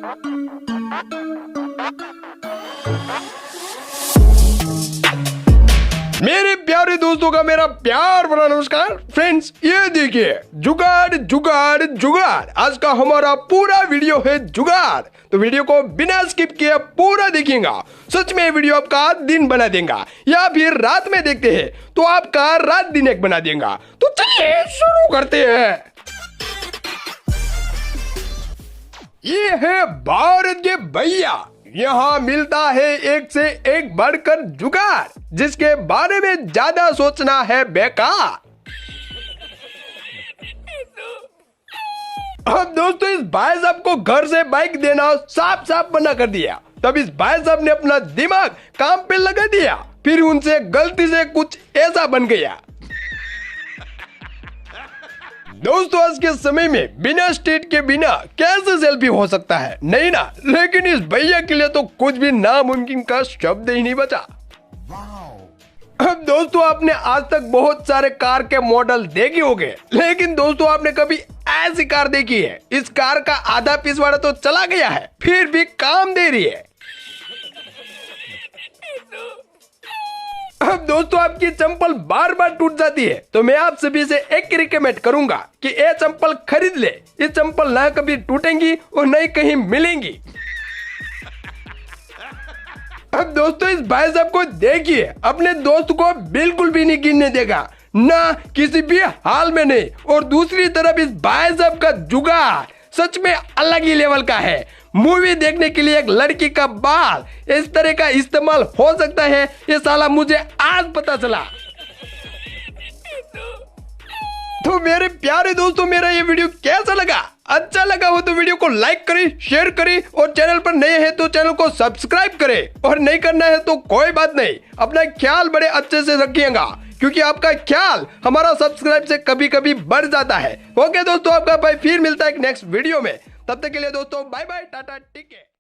मेरे प्यारे दोस्तों का मेरा प्यार भरा नमस्कार। फ्रेंड्स, ये देखिए जुगाड़ जुगाड़ जुगाड़, आज का हमारा पूरा वीडियो है जुगाड़। तो वीडियो को बिना स्किप किए पूरा देखिएगा, सच में वीडियो आपका दिन बना देगा, या फिर रात में देखते हैं तो आपका रात दिन एक बना देगा। तो चलिए शुरू करते हैं। ये है भारत के भैया, यहाँ मिलता है एक से एक बढ़कर जुगाड़, जिसके बारे में ज्यादा सोचना है बेकार। अब दोस्तों, इस भाई साहब को घर से बाइक देना साफ साफ मना कर दिया। तब इस भाई साहब ने अपना दिमाग काम पे लगा दिया, फिर उनसे गलती से कुछ ऐसा बन गया। दोस्तों, आज के समय में बिना स्टेट के बिना कैसे सेल्फी हो सकता है, नहीं ना? लेकिन इस भैया के लिए तो कुछ भी नामुमकिन का शब्द ही नहीं बचा। अब दोस्तों, आपने आज तक बहुत सारे कार के मॉडल देखे होंगे, लेकिन दोस्तों आपने कभी ऐसी कार देखी है? इस कार का आधा पिछवाड़ा तो चला गया है, फिर भी काम दे रही है। अब दोस्तों, आपकी चंपल बार बार टूट जाती है, तो मैं आप सभी से एक रिकमेंड करूंगा कि ये चंपल खरीद ले। ये चंपल ना कभी टूटेंगी और न ही कहीं मिलेंगी। अब दोस्तों, इस भाई साहब को देखिए, अपने दोस्त को बिल्कुल भी नहीं गिरने देगा, ना किसी भी हाल में नहीं। और दूसरी तरफ इस भाई साहब का जुगाड़ सच में अलग ही लेवल का है। मूवी देखने के लिए एक लड़की का बाल इस तरह का इस्तेमाल हो सकता है, ये साला मुझे आज पता चला। तो मेरे प्यारे दोस्तों, मेरा ये वीडियो कैसा लगा? अच्छा लगा हो तो वीडियो को लाइक करें, शेयर करें, और चैनल पर नए हैं तो चैनल को सब्सक्राइब करें। और नहीं करना है तो कोई बात नहीं, अपना ख्याल बड़े अच्छे से रखिएगा, क्योंकि आपका ख्याल हमारा सब्सक्राइब से कभी कभी बढ़ जाता है। ओके दोस्तों, आपका भाई फिर मिलता है एक नेक्स्ट वीडियो में। तब तक के लिए दोस्तों bye bye, tata, take care.